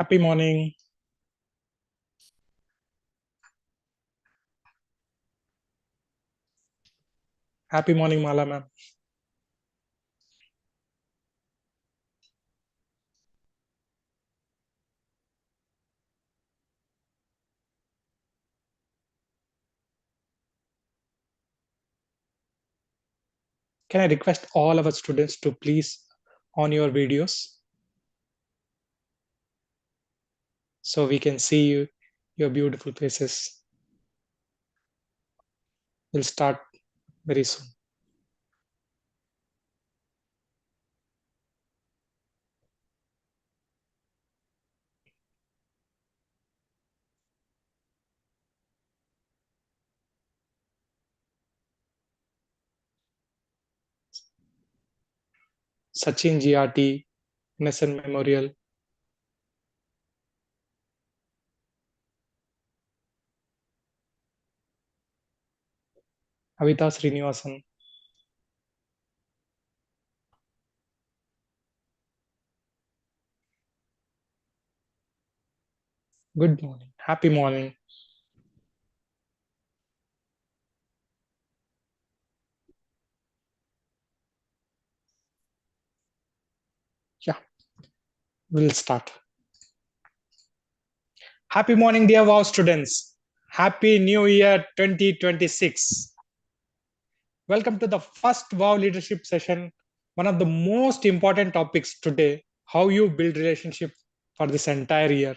Happy morning. Happy morning, Mala ma'am. Can I request all our students to please on your videos so we can see you, your beautiful faces. We'll start very soon. Sachin GRT, Innocent Memorial, Avita Srinivasan. Good morning. Happy morning. Yeah, we'll start. Happy morning, dear WoW students. Happy New Year 2026. Welcome to the first WoW leadership session. One of the most important topics today, how you build relationship for this entire year.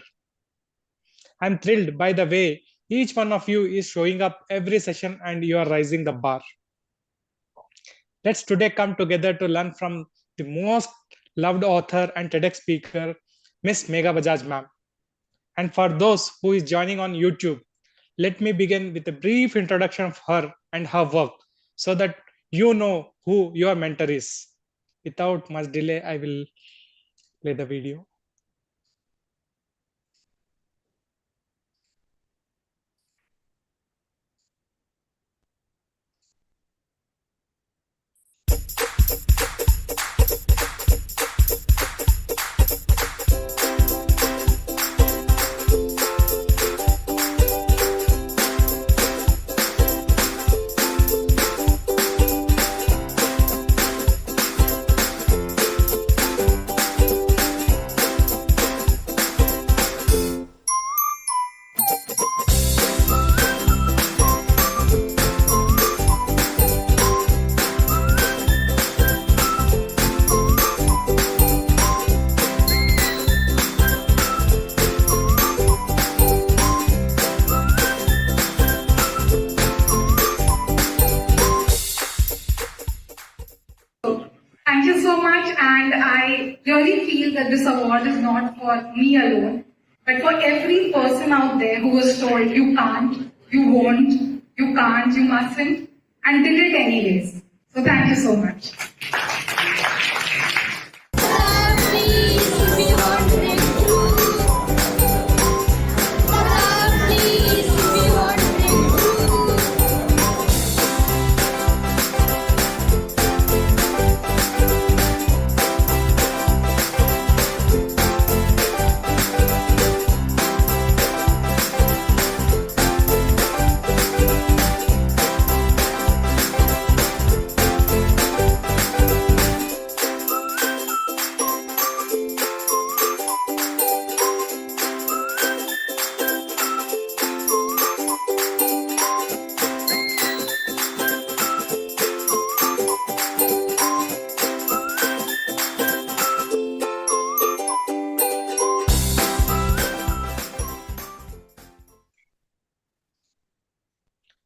I'm thrilled by the way each one of you is showing up every session and you are raising the bar. Let's today come together to learn from the most loved author and TEDx speaker, Miss Megha Bajaj ma'am. And for those who is joining on YouTube, let me begin with a brief introduction of her and her work so that you know who your mentor is. Without much delay, I will play the video. Thank you so much, and I really feel that this award is not for me alone, but for every person out there who was told you can't, you won't, you can't, you mustn't, and did it anyways. So thank you so much.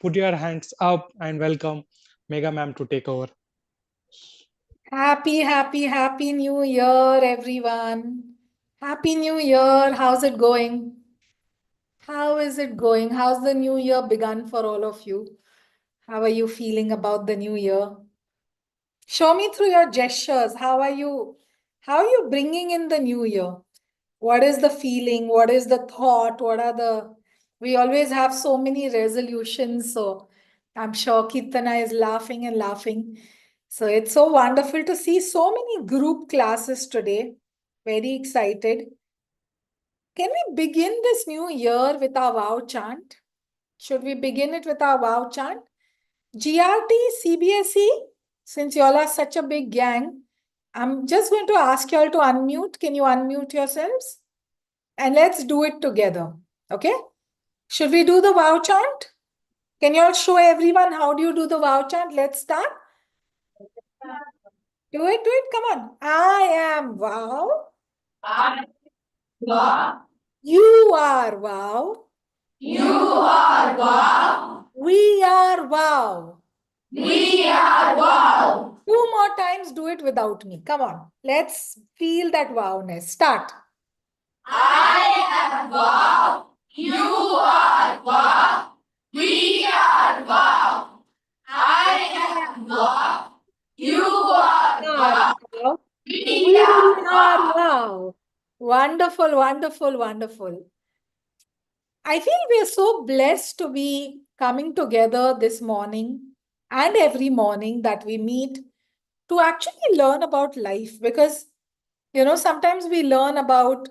Put your hands up and welcome Mega ma'am to take over. Happy New Year, everyone. Happy New Year. How's it going? How is it going? How's the new year begun for all of you? How are you feeling about the new year? Show me through your gestures. How are you bringing in the new year? What is the feeling? What is the thought? We always have so many resolutions. So I'm sure Kirtana is laughing and laughing. So it's so wonderful to see so many group classes today. Very excited. Can we begin this new year with our wow chant? Should we begin it with our wow chant? GRT, CBSE, since y'all are such a big gang, I'm just going to ask y'all to unmute. Can you unmute yourselves? And let's do it together. Okay? Should we do the wow chant? Can you all show everyone how do you do the wow chant? Let's start. Do it, come on. I am wow. Wow. You are wow. You are wow. We are wow. We are wow. 2 more times, do it without me. Come on. Let's feel that wowness. Start. I am wow. You are wow. We are wow. I am wow. You are wow. Wow. We We are are wow. wow. Wonderful, wonderful, wonderful. I feel we are so blessed to be coming together this morning and every morning that we meet to actually learn about life because, sometimes we learn about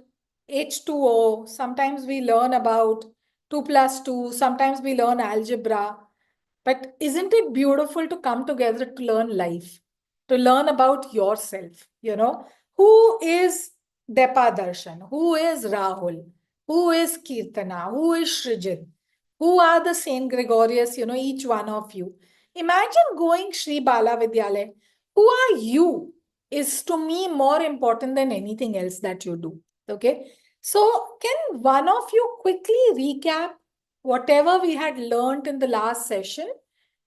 H2O, sometimes we learn about 2 plus 2, sometimes we learn algebra. But isn't it beautiful to come together to learn life, to learn about yourself? Who is Depa Darshan? Who is Rahul? Who is Kirtana? Who is Srijit? Who are the Saint Gregorius? Each one of you. Imagine going Sri Bala Vidyalaya. Who are you? Is to me more important than anything else that you do. Okay. So, can one of you quickly recap whatever we had learned in the last session?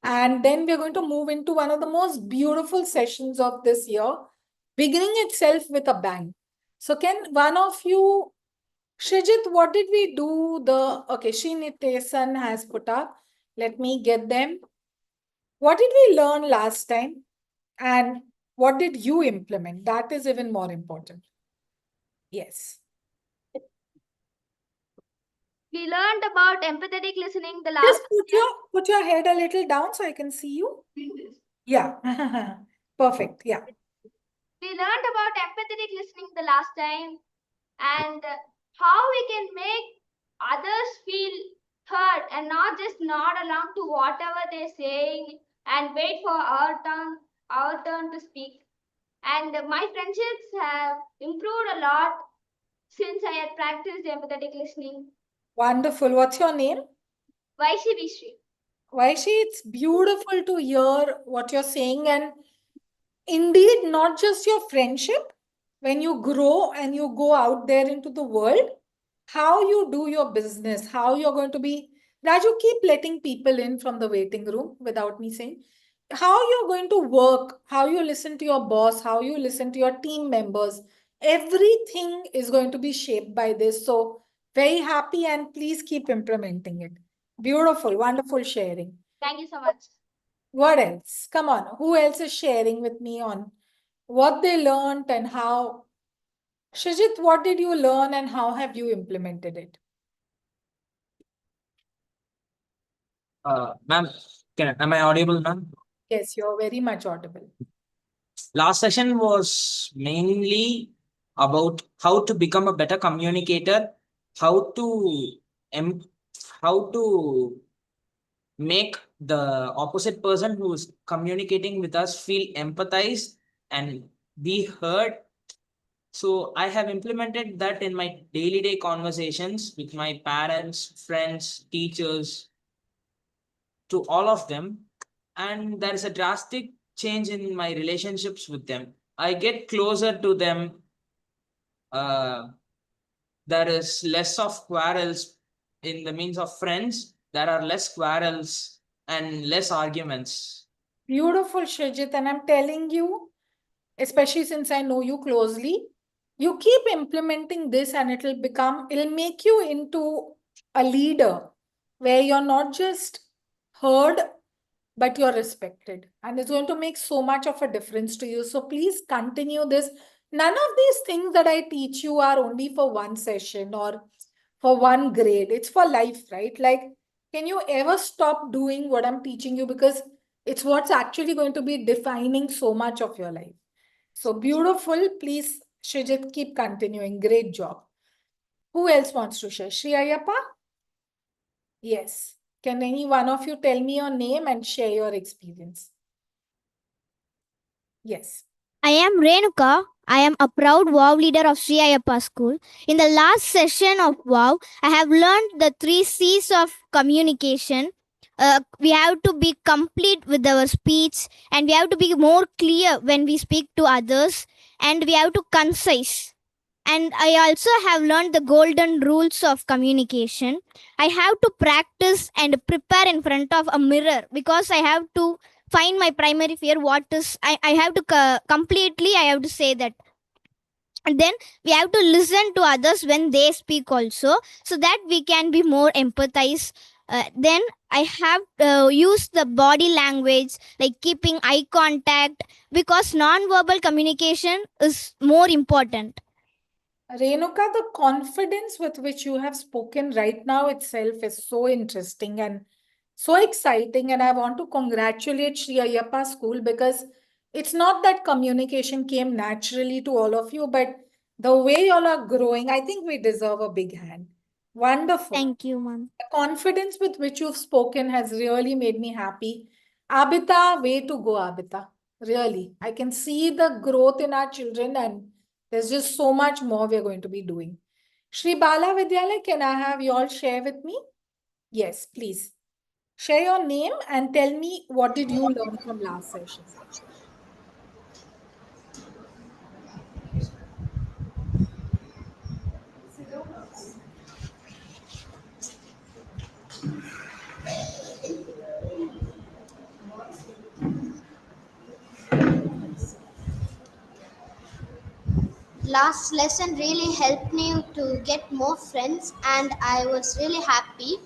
And then we're going to move into one of the most beautiful sessions of this year, beginning itself with a bang. So, can one of you, Shrijit, what did we do? Okay, Srinitesan has put up. Let me get them. What did we learn last time? And what did you implement? That is even more important. Yes. We learned about empathetic listening the Just last. put your head a little down so I can see you. Yeah. Perfect. Yeah. We learned about empathetic listening the last time and how we can make others feel heard and not just nod along to whatever they're saying and wait for our turn to speak. And my friendships have improved a lot since I had practiced empathetic listening. Wonderful. What's your name? Vaishi Vishri. Vaishi, it's beautiful to hear what you're saying. And indeed, not just your friendship, when you grow and you go out there into the world, how you do your business, how you're going to be. Raju, keep letting people in from the waiting room without me saying. How you're going to work, how you listen to your boss, how you listen to your team members. Everything is going to be shaped by this. So, very happy and please keep implementing it. Beautiful, wonderful sharing. Thank you so much. What else? Come on. Who else is sharing with me on what they learned and how? Shijit, what did you learn and how have you implemented it? Ma'am, am I audible, ma'am? Yes, you're very much audible. Last session was mainly about how to become a better communicator, how to em- how to make the opposite person who's communicating with us feel empathized and be heard. So I have implemented that in my daily day conversations with my parents, friends, teachers, to all of them, and there is a drastic change in my relationships with them. I get closer to them. uh, there is less of quarrels. In the means of friends, there are less quarrels and less arguments. Beautiful, Shrijit. And I'm telling you, especially since I know you closely, you keep implementing this and it'll make you into a leader where you're not just heard, but you're respected. And it's going to make so much of a difference to you. So please continue this. None of these things that I teach you are only for one session or for one grade. It's for life, right? Like, can you ever stop doing what I'm teaching you? Because it's what's actually going to be defining so much of your life. So beautiful. Please, Shrijit, keep continuing. Great job. Who else wants to share? Shri Ayappa? Yes. Can any one of you tell me your name and share your experience? Yes. I am Renuka. I am a proud WoW leader of Sri Ayappa School. In the last session of WoW, I have learned the 3 C's of communication. We have to be complete with our speech, and we have to be more clear when we speak to others, and we have to concise. And I also have learned the golden rules of communication. I have to practice and prepare in front of a mirror because I have to find my primary fear. What is I have to completely, I have to say that. And then we have to listen to others when they speak also, so that we can be more empathize. Then I have used the body language, like keeping eye contact, because non-verbal communication is more important. Renuka, the confidence with which you have spoken right now itself is so interesting and so exciting. And I want to congratulate Sri Ayappa School, because it's not that communication came naturally to all of you, but the way y'all are growing, I think we deserve a big hand. Wonderful. Thank you, ma'am. The confidence with which you've spoken has really made me happy. Abita, way to go, Abita. Really. I can see the growth in our children, and there's just so much more we're going to be doing. Shri Bala Vidyalaya, can I have you all share with me? Yes, please. Share your name and tell me what did you learn from last session. Last lesson really helped me to get more friends, and I was really happy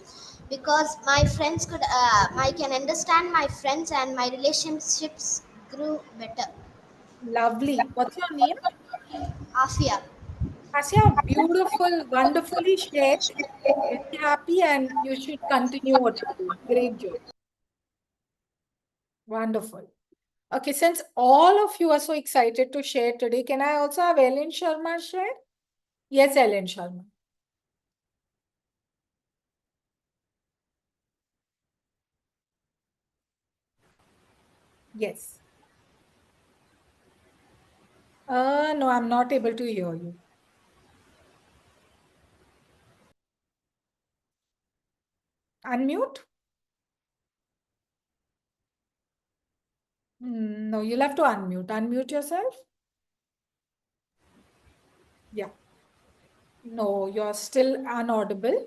because my friends could I can understand my friends, and my relationships grew better. Lovely. What's your name? Afia. Asya, beautiful, wonderfully shared. Very happy, and you should continue what you're doing. Great job. Wonderful. Okay, since all of you are so excited to share today, can I also have Ellen Sharma share? Yes, Ellen Sharma. Yes. No, I'm not able to hear you. Unmute? No, you'll have to unmute. Unmute yourself. Yeah. No, you're still unaudible.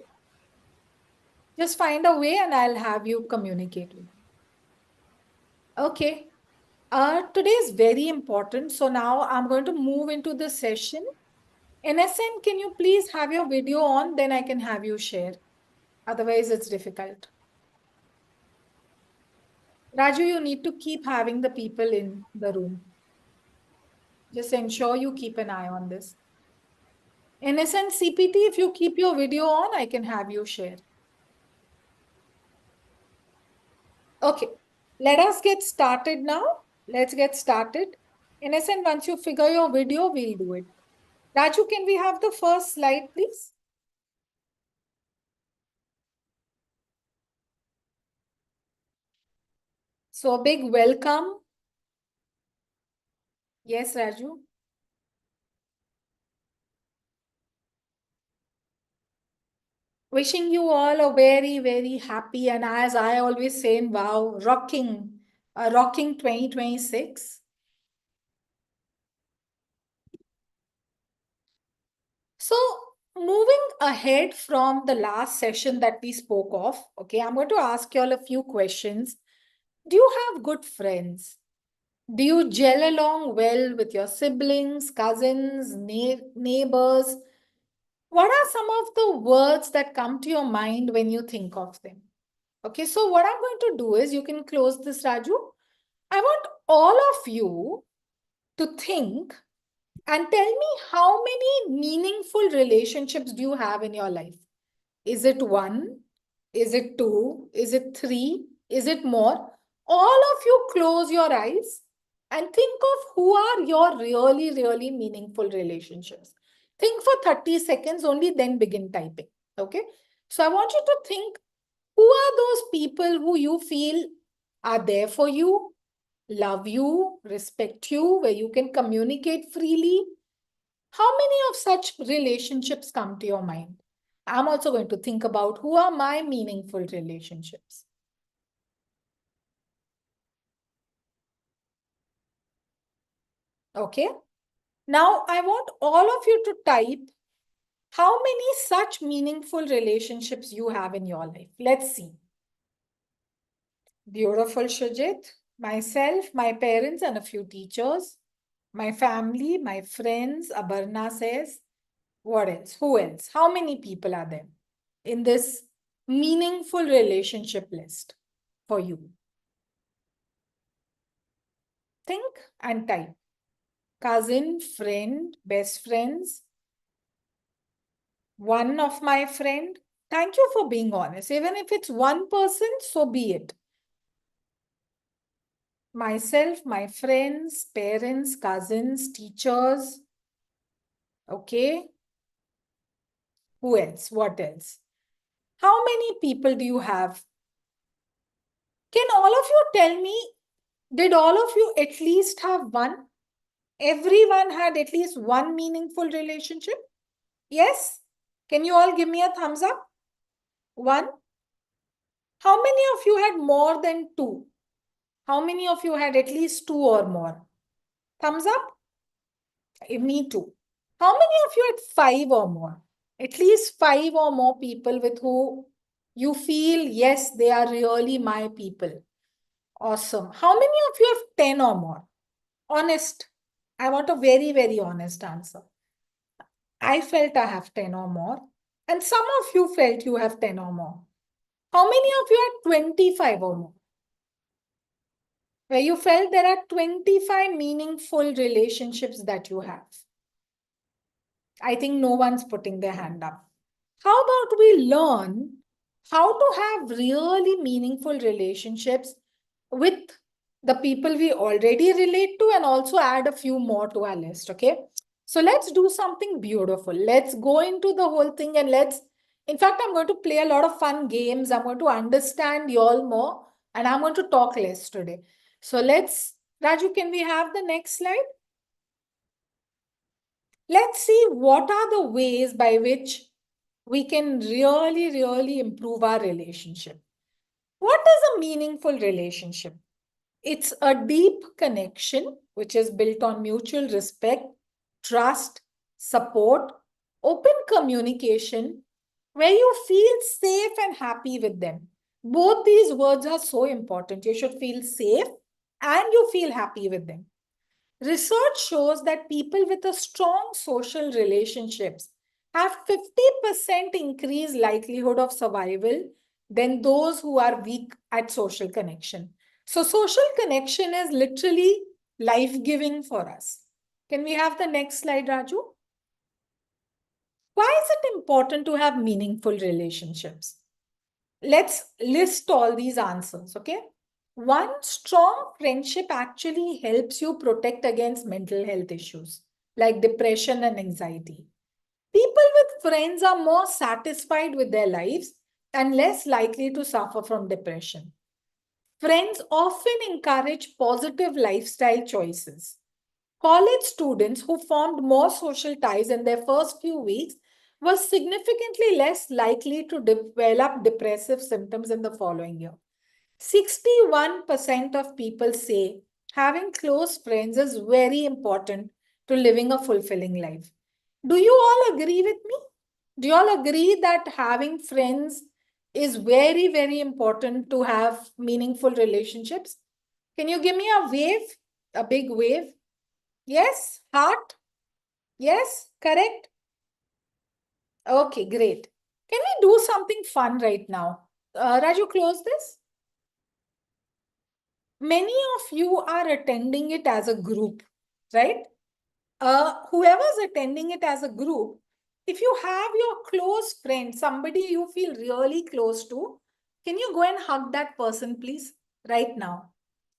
Just find a way and I'll have you communicate with me. Okay. Today is very important. So now I'm going to move into the session. NSN, can you please have your video on? Then I can have you share. Otherwise, it's difficult. Raju, you need to keep having the people in the room. Just ensure you keep an eye on this. NSN CPT, if you keep your video on, I can have you share. Okay, let us get started now. Let's get started. NSN, once you figure your video, we'll do it. Raju, can we have the first slide, please? So a big welcome. Yes, Raju. Wishing you all a very, very happy, and as I always say in WoW, rocking 2026. So moving ahead from the last session that we spoke of, okay, I'm going to ask you all a few questions. Do you have good friends? Do you gel along well with your siblings, cousins, neighbors? What are some of the words that come to your mind when you think of them? Okay, so what I'm going to do is, you can close this, Raju. I want all of you to think and tell me, how many meaningful relationships do you have in your life? Is it one? Is it two? Is it three? Is it more? All of you close your eyes and think of who are your really, really meaningful relationships. Think for 30 seconds, only then begin typing. Okay. So I want you to think, who are those people who you feel are there for you, love you, respect you, where you can communicate freely? How many of such relationships come to your mind? I'm also going to think about who are my meaningful relationships. Okay. Now I want all of you to type how many such meaningful relationships you have in your life. Let's see. Beautiful, Shujit. Myself, my parents, and a few teachers. My family, my friends. Abarna says. What else? Who else? How many people are there in this meaningful relationship list for you? Think and type. Cousin, friend, best friends. One of my friend. Thank you for being honest. Even if it's one person, so be it. Myself, my friends, parents, cousins, teachers. Okay. Who else? What else? How many people do you have? Can all of you tell me, did all of you at least have one? Everyone had at least one meaningful relationship? Yes? Can you all give me a thumbs up? One? How many of you had more than two? How many of you had at least two or more? Thumbs up? Me too. How many of you had five or more? At least five or more people with who you feel, yes, they are really my people. Awesome. How many of you have 10 or more? Honest. I want a very, very honest answer. I felt I have 10 or more. And some of you felt you have 10 or more. How many of you had 25 or more? Where you felt there are 25 meaningful relationships that you have. I think no one's putting their hand up. How about we learn how to have really meaningful relationships with the people we already relate to and also add a few more to our list, okay? So let's do something beautiful. Let's go into the whole thing and in fact, I'm going to play a lot of fun games. I'm going to understand you all more and I'm going to talk less today. So Raju, can we have the next slide? Let's see what are the ways by which we can really, really improve our relationship. What is a meaningful relationship? It's a deep connection which is built on mutual respect, trust, support, open communication, where you feel safe and happy with them. Both these words are so important. You should feel safe and you feel happy with them. Research shows that people with a strong social relationships have 50% increased likelihood of survival than those who are weak at social connection. So social connection is literally life-giving for us. Can we have the next slide, Raju? Why is it important to have meaningful relationships? Let's list all these answers, okay? One, strong friendship actually helps you protect against mental health issues like depression and anxiety. People with friends are more satisfied with their lives and less likely to suffer from depression. Friends often encourage positive lifestyle choices. College students who formed more social ties in their first few weeks were significantly less likely to develop depressive symptoms in the following year. 61% of people say having close friends is very important to living a fulfilling life. Do you all agree with me? Do you all agree that having friends is very, very important to have meaningful relationships? Can you give me a wave? A big wave? Yes? Heart? Yes? Correct? Okay, great. Can we do something fun right now? Raju, close this. Many of you are attending it as a group, right? Whoever's attending it as a group, if you have your close friend, somebody you feel really close to, can you go and hug that person, please, right now?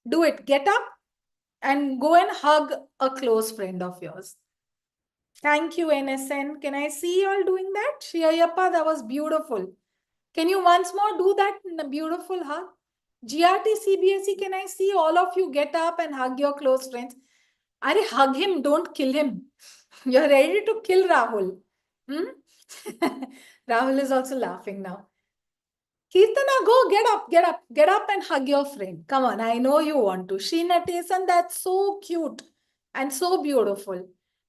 Do it. Get up and go and hug a close friend of yours. Thank you, NSN. Can I see you all doing that? Shri Ayyappa, that was beautiful. Can you once more do that in a beautiful hug? GRT CBSE, can I see all of you get up and hug your close friends? Are hug him, don't kill him. You're ready to kill Rahul. Rahul is also laughing now. Kirtana, go get up and hug your friend. Come on, I know you want to. Sheena Tesan, that's so cute and so beautiful.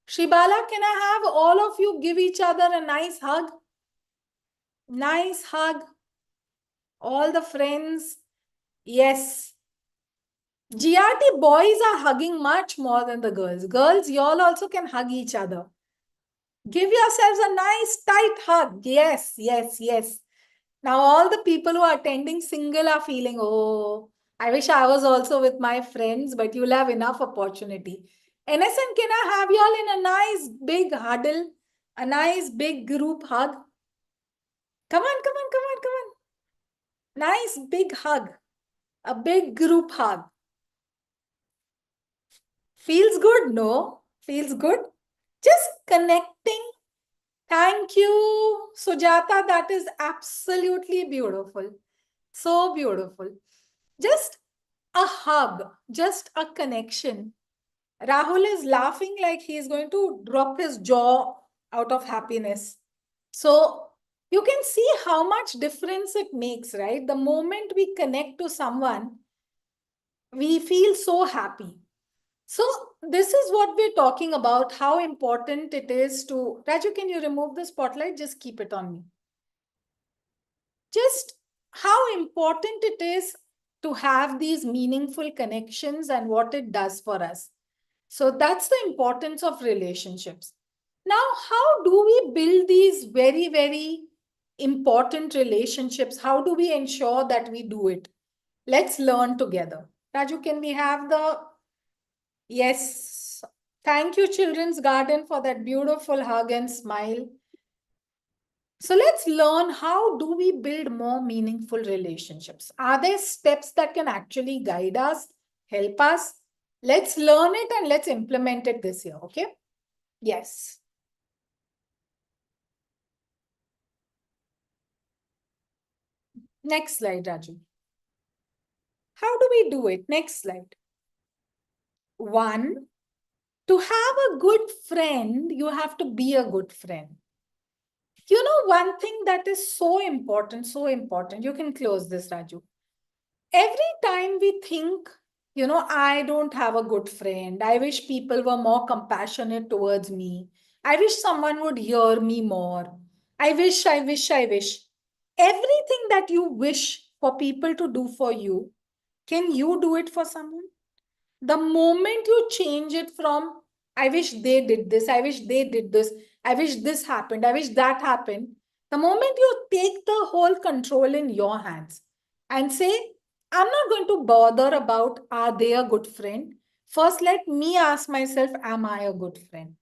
Shibala, can I have all of you give each other a nice hug? Nice hug. All the friends. Yes. GRT boys are hugging much more than the girls. Girls, y'all also can hug each other. Give yourselves a nice tight hug. Yes, yes, yes. Now all the people who are attending single are feeling, oh, I wish I was also with my friends, but you'll have enough opportunity. NSN, can I have y'all in a nice big huddle, a nice big group hug? Come on, come on, come on, come on. Nice big hug, a big group hug. Feels good, no? Feels good? Just connecting. Thank you, Sujata. That is absolutely beautiful. So beautiful. Just a hug, just a connection. Rahul is laughing like he is going to drop his jaw out of happiness. So you can see how much difference it makes, right? The moment we connect to someone, we feel so happy. So this is what we're talking about, how important it is to... Raju, can you remove the spotlight? Just keep it on me. Just how important it is to have these meaningful connections and what it does for us. So that's the importance of relationships. Now, how do we build these very, very important relationships? How do we ensure that we do it? Let's learn together. Raju, can we have the... Yes. Thank you, Children's Garden, for that beautiful hug and smile. So let's learn, how do we build more meaningful relationships? Are there steps that can actually guide us, help us? Let's learn it and let's implement it this year, okay? Yes. Next slide, Raju. How do we do it? Next slide. 1, to have a good friend, you have to be a good friend. You know, one thing that is so important, you can close this, Raju. Every time we think, you know, I don't have a good friend, I wish people were more compassionate towards me, I wish someone would hear me more, I wish. Everything that you wish for people to do for you, can you do it for someone? The moment you change it from, I wish they did this, I wish they did this, I wish this happened, I wish that happened, the moment you take the whole control in your hands and say, I'm not going to bother about are they a good friend. First, let me ask myself, am I a good friend?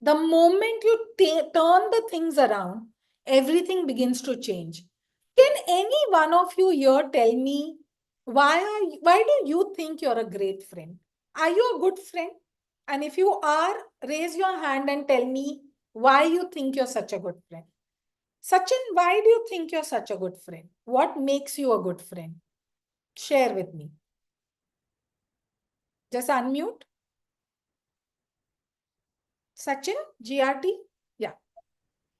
The moment you turn the things around, everything begins to change. Can any one of you here tell me, why do you think you're a great friend? Are you a good friend? And if you are, raise your hand and tell me why you think you're such a good friend. Sachin, why do you think you're such a good friend? What makes you a good friend? Share with me. Just unmute. Sachin, GRT? Yeah.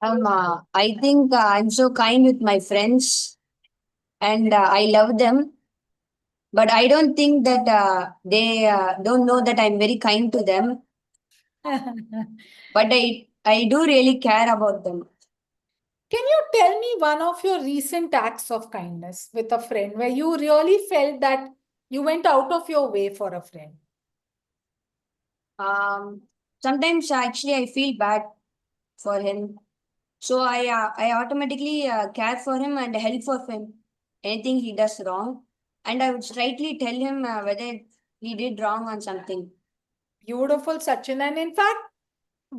I think I'm so kind with my friends and I love them. But I don't think that they don't know that I'm very kind to them. But I do really care about them. Can you tell me one of your recent acts of kindness with a friend where you really felt that you went out of your way for a friend? Sometimes actually I feel bad for him. So I automatically care for him and help for him. Anything he does wrong. And I would straightly tell him whether he did wrong on something. Beautiful, Sachin. And in fact,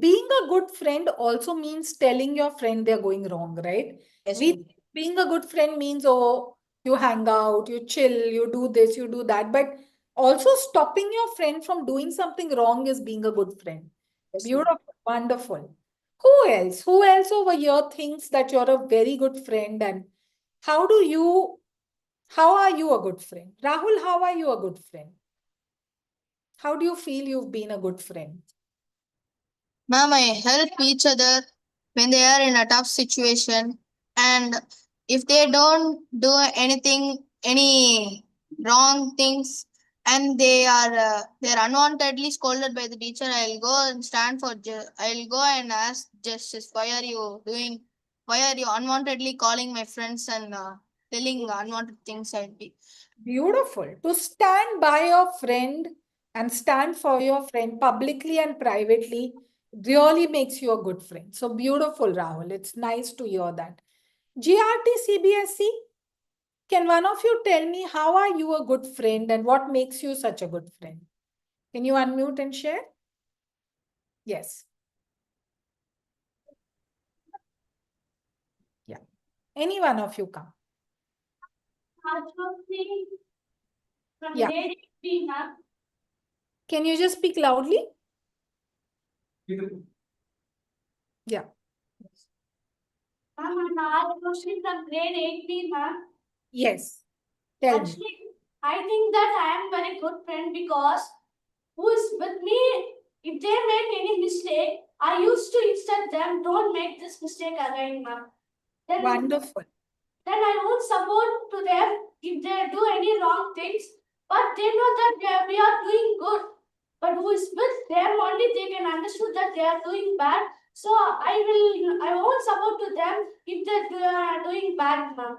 being a good friend also means telling your friend they're going wrong, right? Yes, We being a good friend means, oh, you hang out, you chill, you do this, you do that. But also stopping your friend from doing something wrong is being a good friend. yes, Beautiful, wonderful. Who else? Who else over here thinks that you're a very good friend? And how are you a good friend? Rahul, how are you a good friend? How do you feel you've been a good friend? Ma'am, I help each other when they are in a tough situation, and if they don't do anything, any wrong things, and they're unwantedly scolded by the teacher, I'll go and I'll go and ask justice. Why are you doing? Why are you unwantedly calling my friends and telling unwanted things? I'll be Beautiful. To stand by your friend and stand for your friend publicly and privately really makes you a good friend. So beautiful, Rahul. It's nice to hear that. GRT CBSE, can one of you tell me how are you a good friend and what makes you such a good friend? Can you unmute and share? Yes. Yeah. Any one of you come. Yeah. Can you just speak loudly? Yeah. From grade 8B, ma'am. Yes. Tell me. Actually, I think that I am very good friend because who is with me, if they make any mistake, I used to instruct them, don't make this mistake again, ma'am. Wonderful. Then I won't support to them if they do any wrong things, but they know that we are doing good. But who is with them only they can understand that they are doing bad. So I won't support to them if they are doing bad, ma'am.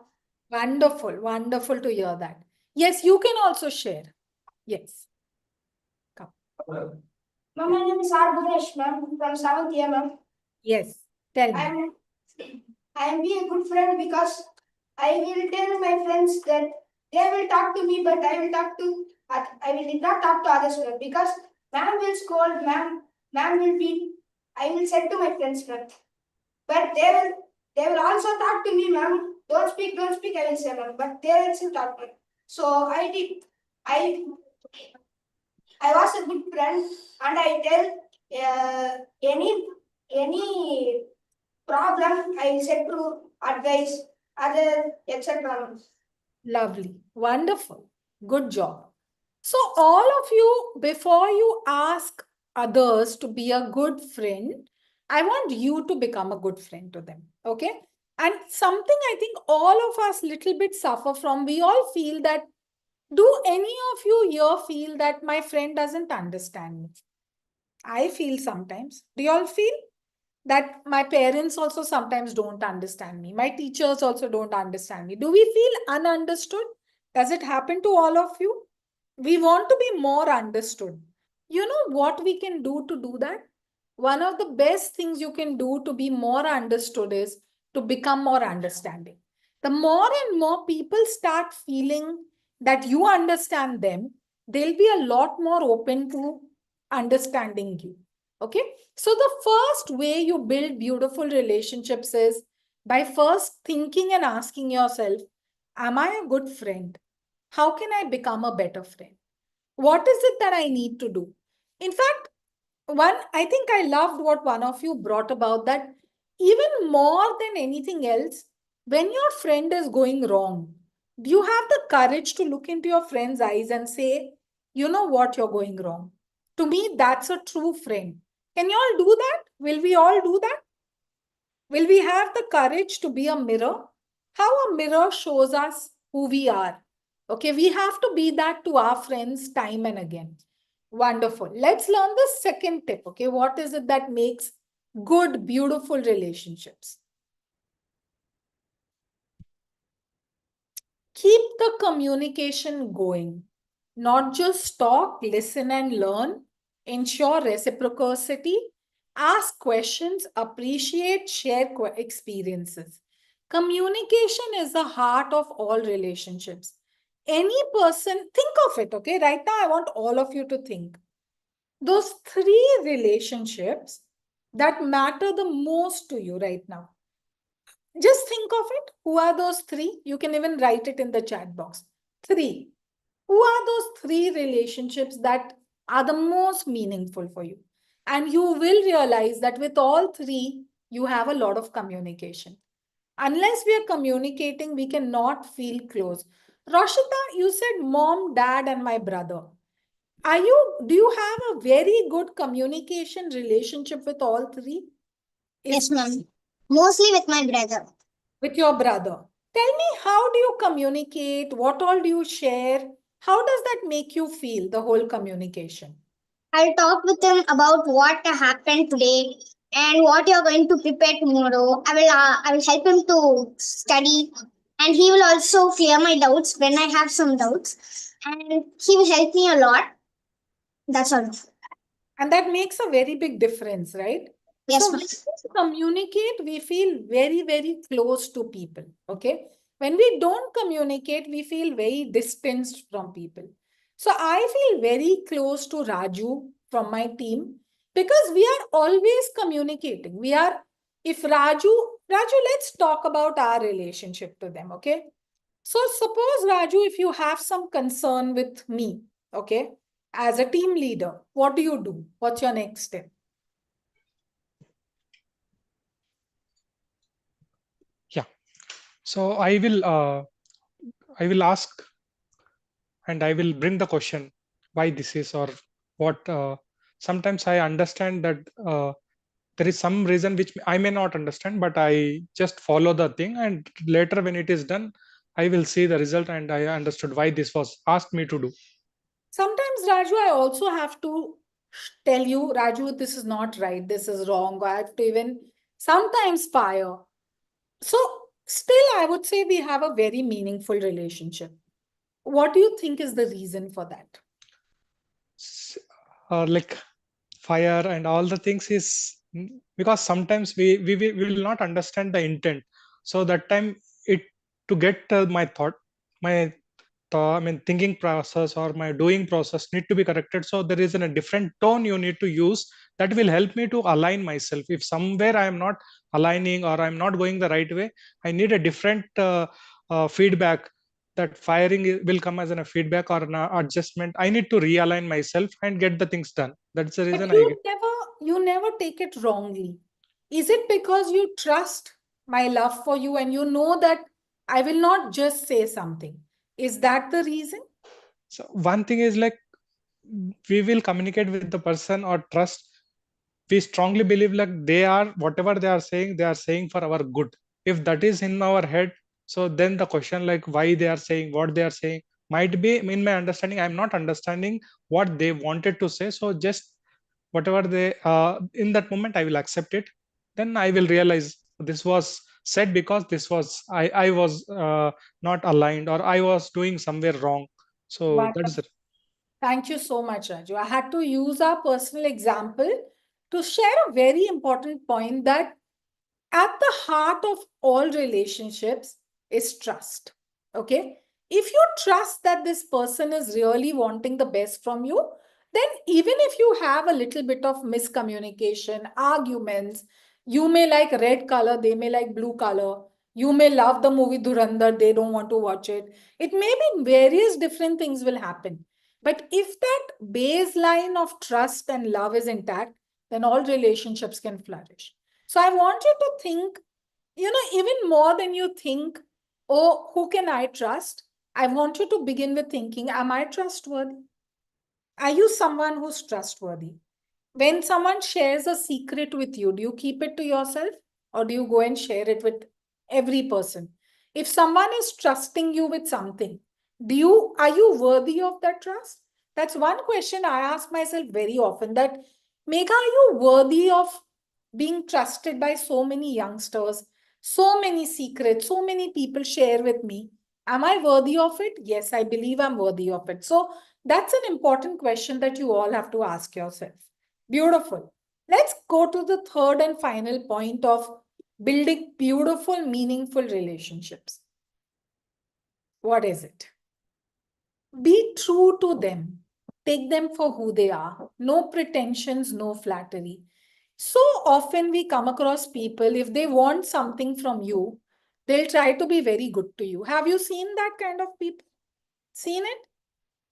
Wonderful. Wonderful to hear that. Yes, you can also share. Yes. Come. Ma'am, my name is R. Bhunesh, ma'am, from 7th year, ma'am. Yes. Tell me. I am being a good friend because I will tell my friends that they will talk to me, but I will not talk to others, ma'am, because ma'am will scold, ma'am will beat. I will say to my friends, ma'am, but they will also talk to me, ma'am. Don't speak, I will say, ma'am, but they will still talk to me. So I I was a good friend, and I tell any problem I will say to advice other etc. Lovely. Wonderful. Good job. So, all of you, before you ask others to be a good friend, I want you to become a good friend to them. Okay. And something I think all of us little bit suffer from, we all feel that, do any of you here feel that my friend doesn't understand me? I feel sometimes. Do you all feel? That my parents also sometimes don't understand me. My teachers also don't understand me. Do we feel ununderstood? Does it happen to all of you? We want to be more understood. You know what we can do to do that? One of the best things you can do to be more understood is to become more understanding. The more and more people start feeling that you understand them, they'll be a lot more open to understanding you. Okay. So the first way you build beautiful relationships is by first thinking and asking yourself, am I a good friend? How can I become a better friend? What is it that I need to do? In fact, I think I loved what one of you brought about, that even more than anything else, when your friend is going wrong, do you have the courage to look into your friend's eyes and say, you know what, you're going wrong? To me, that's a true friend. Can you all do that? Will we all do that? Will we have the courage to be a mirror? How a mirror shows us who we are. Okay, we have to be that to our friends time and again. Wonderful. Let's learn the second tip. Okay, what is it that makes good, beautiful relationships? Keep the communication going. Not just talk, listen and learn. Ensure reciprocity. Ask questions, appreciate, share experiences. Communication is the heart of all relationships. Any person, think of it, okay? Right now, I want all of you to think. Those three relationships that matter the most to you right now. Just think of it. Who are those three? You can even write it in the chat box. Three. Who are those three relationships that are the most meaningful for you? And you will realize that with all three, you have a lot of communication. Unless we are communicating, we cannot feel close. Roshita, you said mom, dad, and my brother. Do you have a very good communication relationship with all three? Yes, ma'am. Mostly with my brother. With your brother. Tell me, how do you communicate? What all do you share? How does that make you feel, the whole communication? I'll talk with him about what happened today and what you're going to prepare tomorrow. I will help him to study, and he will also clear my doubts when I have some doubts, and he will help me a lot. That's all. And that makes a very big difference, right? Yes, So ma'am. when we communicate, we feel very, very close to people. Okay. When we don't communicate, we feel very distanced from people. So I feel very close to Raju from my team because we are always communicating. If Raju, let's talk about our relationship to them. Okay. So suppose, Raju, if you have some concern with me, okay, as a team leader, what do you do? What's your next step? Yeah. So I will ask and I will bring the question why this is or what. Sometimes I understand that there is some reason which I may not understand, but I just follow the thing, and later when it is done, I will see the result and I understood why this was asked me to do. Sometimes, Raju, I also have to tell you, Raju, this is not right, this is wrong. I have to even sometimes fire. So, still, I would say we have a very meaningful relationship. What do you think is the reason for that? Like fire and all the things is because sometimes we will not understand the intent. So that time it to get my I mean, thinking process or my doing process need to be corrected. So there is a different tone you need to use that will help me to align myself. If somewhere I am not aligning or I'm not going the right way, I need a different feedback. That firing will come as a feedback or an adjustment. I need to realign myself and get the things done. That's the But reason I get. you never take it wrongly. Is it because you trust my love for you and you know that I will not just say something? Is that the reason? So one thing is like we will communicate with the person or trust. We strongly believe like they are whatever they are saying for our good. If that is in our head, so then the question like why they are saying what they are saying might be in my understanding. I'm not understanding what they wanted to say. So just whatever they in that moment I will accept it. Then I will realize this was said because this was I was not aligned or I was doing somewhere wrong. So that is Wonderful. it. Thank you so much, Raju. I had to use our personal example to share a very important point that at the heart of all relationships is trust. Okay. If you trust that this person is really wanting the best from you, then even if you have a little bit of miscommunication, arguments, you may like red color, they may like blue color, you may love the movie Durandar, they don't want to watch it. It may be various different things will happen. But if that baseline of trust and love is intact, then all relationships can flourish. So I want you to think, even more than you think, oh, who can I trust? I want you to begin with thinking, am I trustworthy? Are you someone who's trustworthy? When someone shares a secret with you, do you keep it to yourself or do you go and share it with every person? If someone is trusting you with something, are you worthy of that trust? That's one question I ask myself very often, that Megha, are you worthy of being trusted by so many youngsters, so many secrets, so many people share with me? Am I worthy of it? Yes, I believe I'm worthy of it. So that's an important question that you all have to ask yourself. Beautiful. Let's go to the third and final point of building beautiful, meaningful relationships. What is it? Be true to them. Take them for who they are. No pretensions, no flattery. So often we come across people, if they want something from you, they'll try to be very good to you. Have you seen that kind of people? Seen it?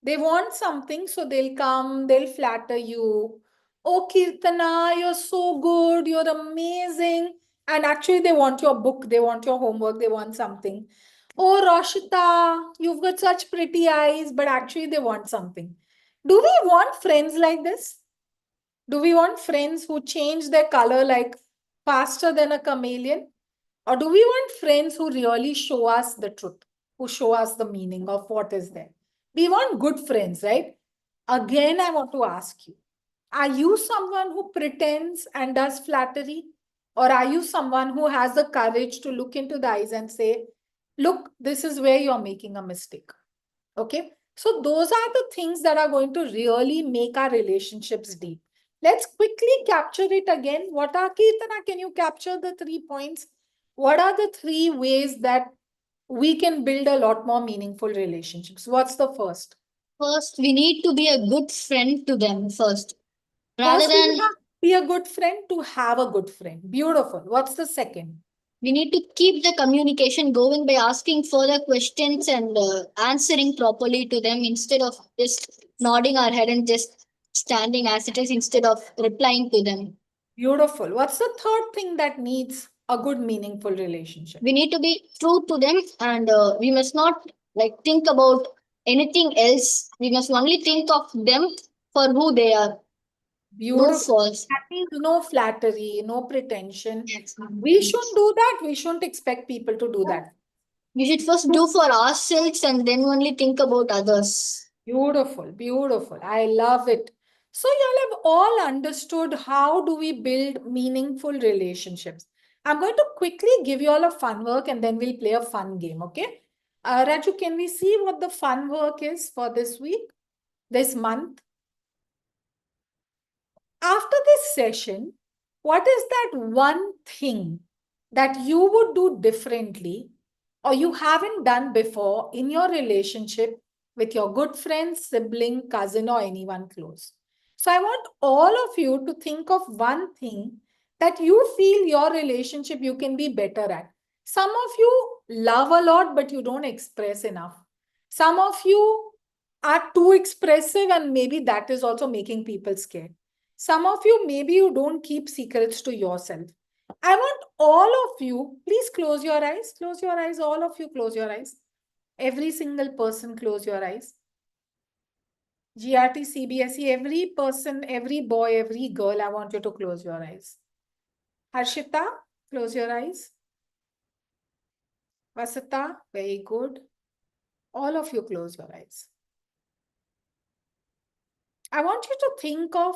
They want something, so they'll come, they'll flatter you. Oh, Kirtana, you're so good, you're amazing. And actually, they want your book, they want your homework, they want something. Oh, Roshita, you've got such pretty eyes, but actually, they want something. Do we want friends like this? Do we want friends who change their color like faster than a chameleon? Or do we want friends who really show us the truth, who show us the meaning of what is there? We want good friends, right? Again, I want to ask you, are you someone who pretends and does flattery? Or are you someone who has the courage to look into the eyes and say, look, this is where you're making a mistake? Okay. So those are the things that are going to really make our relationships deep. Let's quickly capture it again. What are, Kirtana, can you capture the 3 points? What are the 3 ways that we can build a lot more meaningful relationships? What's the first? First, we need to be a good friend to them first. Rather First, we than have to be a good friend to have a good friend. Beautiful. What's the second? we need to keep the communication going by asking further questions and answering properly to them instead of just nodding our head and just standing as it is instead of replying to them. Beautiful. What's the third thing that needs a good, meaningful relationship? We need to be true to them, and we must not like think about anything else. We must only think of them for who they are. No Beautiful. false. That means no flattery, no pretension. Yes. We shouldn't do that. We shouldn't expect people to do that. We should first do for ourselves and then only think about others. Beautiful, beautiful. I love it. So y'all have all understood how do we build meaningful relationships. I'm going to quickly give you all a fun work and then we'll play a fun game, okay? Raju, can we see what the fun work is for this week, this month? After this session, what is that one thing that you would do differently or you haven't done before in your relationship with your good friend, sibling, cousin, or anyone close? So I want all of you to think of one thing that you feel your relationship you can be better at. Some of you love a lot, but you don't express enough. Some of you are too expressive, and maybe that is also making people scared. Some of you, maybe you don't keep secrets to yourself. I want all of you, please close your eyes. Close your eyes. All of you, close your eyes. Every single person, close your eyes. GRT, CBSE, every person, every boy, every girl, I want you to close your eyes. Harshita, close your eyes. Vasita, very good. All of you, close your eyes. I want you to think of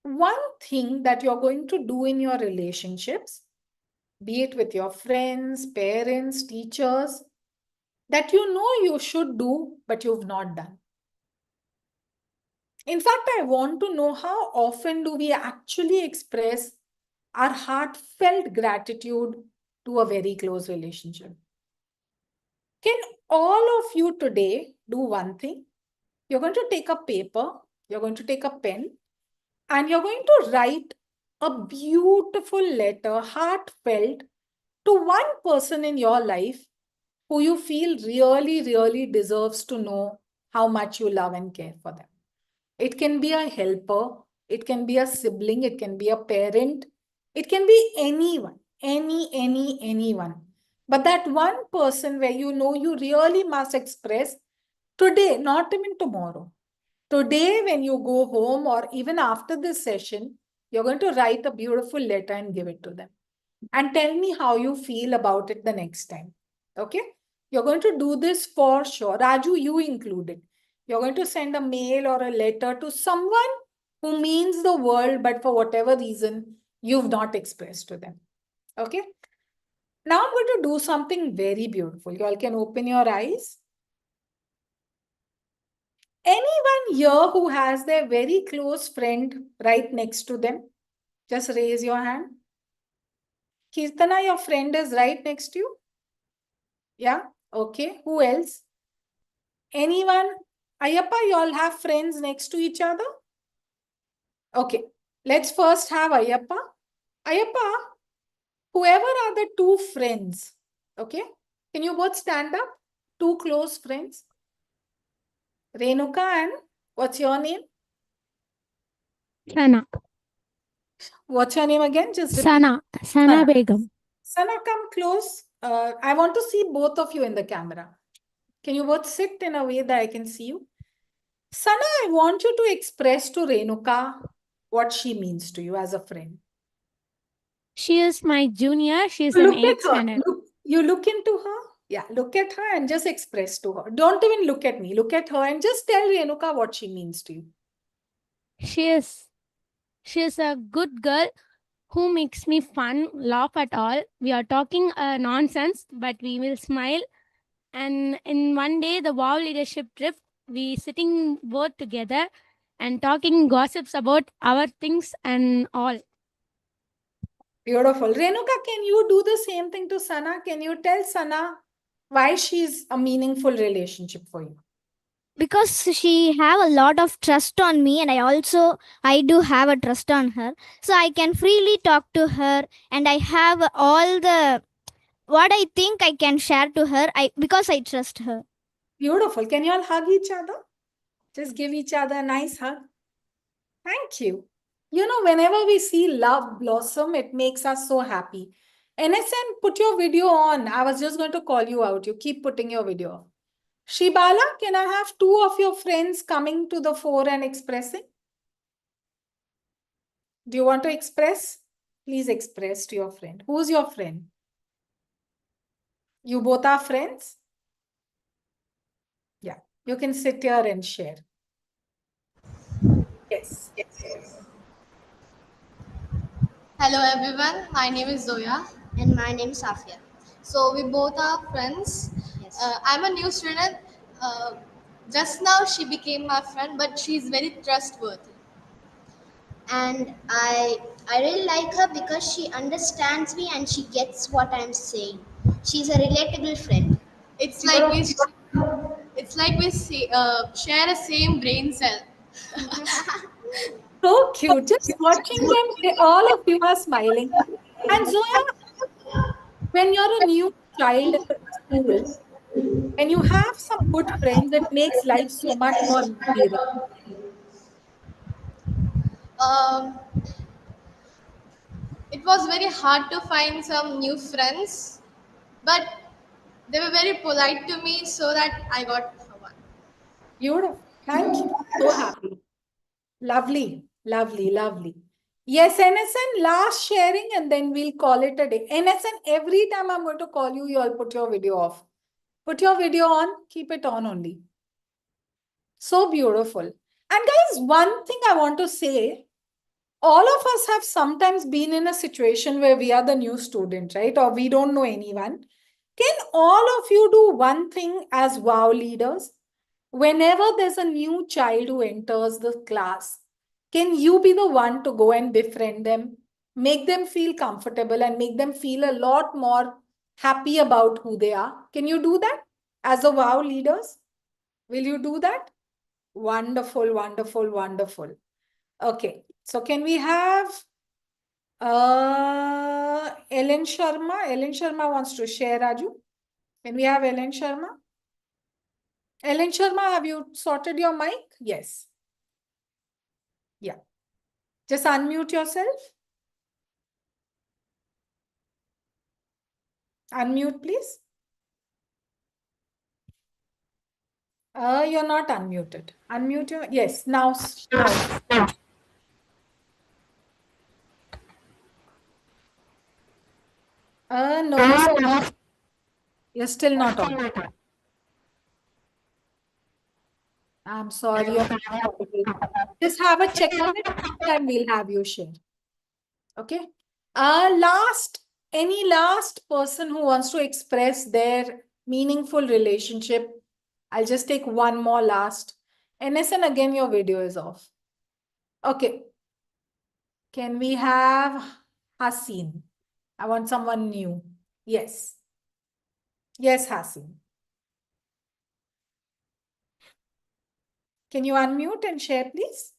one thing that you're going to do in your relationships, be it with your friends, parents, teachers, that you know you should do, but you've not done. In fact, I want to know how often do we actually express our heartfelt gratitude to a very close relationship. Can all of you today do one thing? You're going to take a paper, you're going to take a pen, and you're going to write a beautiful letter, heartfelt, to one person in your life who you feel really, really deserves to know how much you love and care for them. It can be a helper, it can be a sibling, it can be a parent, it can be anyone, anyone. But that one person where you know you really must express today, not even tomorrow. Today, when you go home or even after this session, you're going to write a beautiful letter and give it to them. And tell me how you feel about it the next time. Okay? You're going to do this for sure. Raju, you included. You're going to send a mail or a letter to someone who means the world, but for whatever reason, you've not expressed to them. Okay? Now I'm going to do something very beautiful. You all can open your eyes. Anyone here who has their very close friend right next to them? Just raise your hand. Kirtana, your friend is right next to you? Yeah? Okay. Who else? Anyone? Ayappa, you all have friends next to each other? Okay. Let's first have Ayappa. Ayappa, whoever are the 2 friends, okay? Can you both stand up? 2 close friends. Renuka and what's your name? Shana. What's your name again? Just repeat. Sana Sana. Begum. Sana, come close. I want to see both of you in the camera. Can you both sit in a way that I can see you? Sana, I want you to express to Renuka what she means to you as a friend. She is my junior. She is in Look at 8th her. standard. You look into her. Yeah, look at her and just express to her. Don't even look at me. Look at her and just tell Renuka what she means to you. She is a good girl who makes me fun, laugh at all. We are talking nonsense, but we will smile. And in one day, the WoW leadership trip, we sitting both together and talking gossips about our things and all. Beautiful. Renuka, can you do the same thing to Sana? Can you tell Sana why she's a meaningful relationship for you? Because she have a lot of trust on me, and I do have a trust on her, so I can freely talk to her, and I have all the what I think I can share to her, because I trust her. Beautiful. Can you all hug each other? Just give each other a nice hug. Thank you. You know, whenever we see love blossom, it makes us so happy. NSN, put your video on. I was just going to call you out. You keep putting your video on. Shibala, can I have two of your friends coming to the fore and expressing? Do you want to express? Please express to your friend. Who's your friend? You both are friends? Yeah, you can sit here and share. Yes. Hello everyone, my name is Zoya. And my name is Safia. So we both are friends. Yes. I'm a new student. Just now she became my friend, but she's very trustworthy. And I really like her because she understands me and she gets what I'm saying. She's a relatable friend. It's like we share a same brain cell. So cute. Just watching them, all of you are smiling. And Zoya, when you're a new child at the school, and you have some good friends, it makes life so much more easier. Um, it was very hard to find some new friends, but they were very polite to me, so that I got one. Beautiful. Thank you. So happy. Lovely, lovely, lovely. Yes, NSN, last sharing and then we'll call it a day. NSN, every time I'm going to call you, you all put your video off. Put your video on, keep it on only. So beautiful. And guys, one thing I want to say, all of us have sometimes been in a situation where we are the new student, right? Or we don't know anyone. Can all of you do one thing as WoW leaders? Whenever there's a new child who enters the class, can you be the one to go and befriend them, make them feel comfortable and make them feel a lot more happy about who they are? Can you do that as a WoW leaders? Will you do that? Wonderful, wonderful, wonderful. Okay, so can we have Ellen Sharma? Ellen Sharma wants to share, Raju. Can we have Ellen Sharma? Ellen Sharma, have you sorted your mic? Yes. Yeah. Just unmute yourself. Unmute, please. You're not unmuted. Unmute your, yes, now. No, you're still not on. I'm sorry. Just have a check on it and we'll have you share. Okay. Any last person who wants to express their meaningful relationship? I'll just take one more last. NSN, again, your video is off. Okay. Can we have Hasin? I want someone new. Yes. Yes, Hasin. Can you unmute and share, please?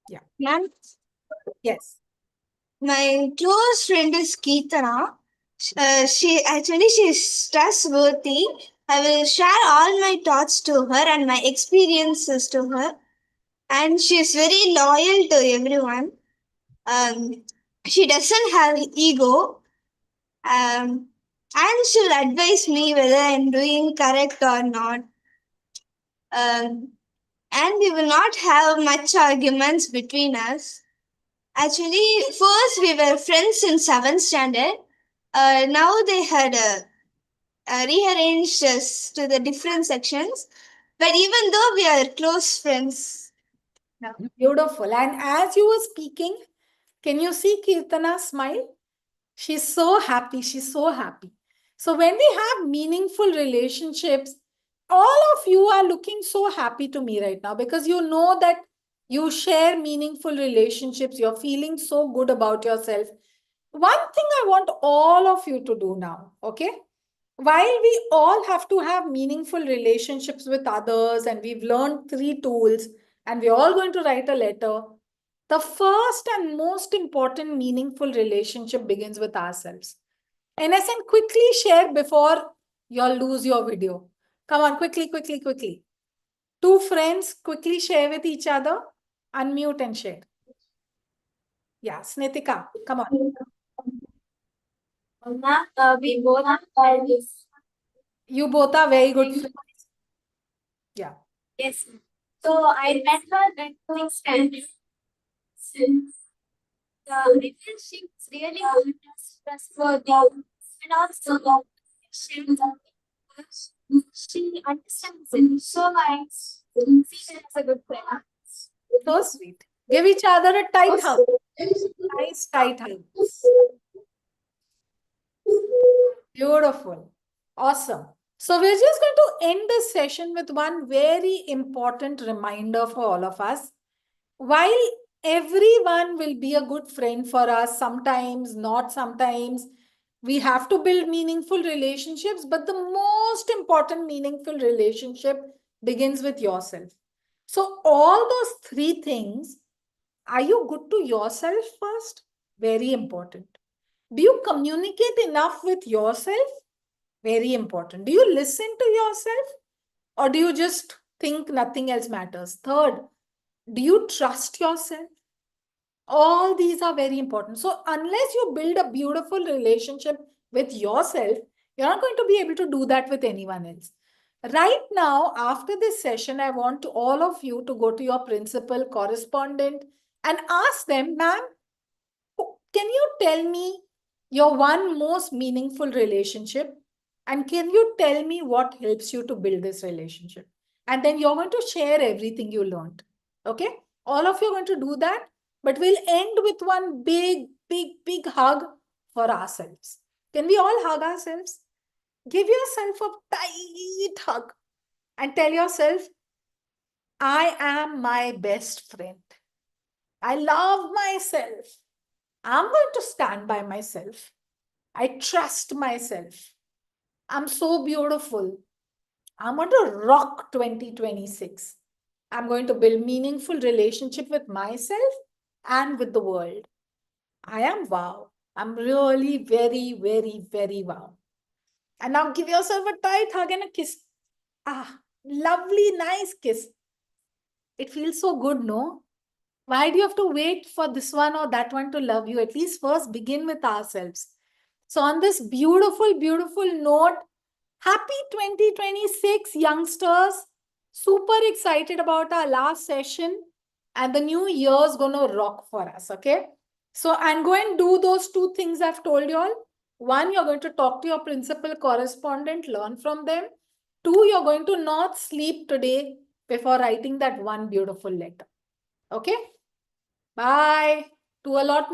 Yeah. Ma'am, Yes. my close friend is Keetana. She's trustworthy. I will share all my thoughts to her and my experiences to her. and she's very loyal to everyone. She doesn't have ego, and she'll advise me whether I'm doing correct or not. And we will not have much arguments between us. Actually, first we were friends in 7th standard. Now they had rearranged us to the different sections. But even though we are close friends. Now, beautiful. And as you were speaking, can you see Kirtana smile? She's so happy. She's so happy. So when we have meaningful relationships, all of you are looking so happy to me right now because you know that you share meaningful relationships. You're feeling so good about yourself. One thing I want all of you to do now, okay? While we all have to have meaningful relationships with others, and we've learned 3 tools, and we're all going to write a letter, the first and most important meaningful relationship begins with ourselves. NSN, quickly share before you'll lose your video. Come on, quickly, quickly, quickly. 2 friends, quickly share with each other. Unmute and share. Yeah, Snitika, come on. We both are this. You both are very good friends. Yeah. Yes. So I met her at 6th standard. Since the relationship is really trustworthy and also she understands it. So I see her as a good friend. So sweet. Give each other a tight hug. Nice tight hug. Beautiful. Awesome. So we're just going to end this session with one very important reminder for all of us. While everyone will be a good friend for us, sometimes, not sometimes, we have to build meaningful relationships, but the most important meaningful relationship begins with yourself. So all those 3 things, are you good to yourself first? Very important. Do you communicate enough with yourself? Very important. Do you listen to yourself? Or do you just think nothing else matters? Third, do you trust yourself? All these are very important. So unless you build a beautiful relationship with yourself, you're not going to be able to do that with anyone else. Right now, after this session, I want all of you to go to your principal correspondent and ask them, ma'am, can you tell me your one most meaningful relationship? And can you tell me what helps you to build this relationship? And then you're going to share everything you learned. Okay? All of you are going to do that, but we'll end with one big, big, big hug for ourselves. Can we all hug ourselves? Give yourself a tight hug and tell yourself, I am my best friend. I love myself. I'm going to stand by myself. I trust myself. I'm so beautiful. I'm going to rock 2026. I'm going to build meaningful relationship with myself and with the world. I am wow. I'm really very, very, very wow. And now give yourself a tight hug and a kiss. Ah, lovely, nice kiss. It feels so good, no? Why do you have to wait for this one or that one to love you? At least first begin with ourselves. So on this beautiful, beautiful note, happy 2026, youngsters. Super excited about our last session. And the new year is going to rock for us, okay? So I'm going to do those 2 things I've told you all. 1, you're going to talk to your principal correspondent, learn from them. 2, you're going to not sleep today before writing that one beautiful letter. Okay? Bye. To a lot more.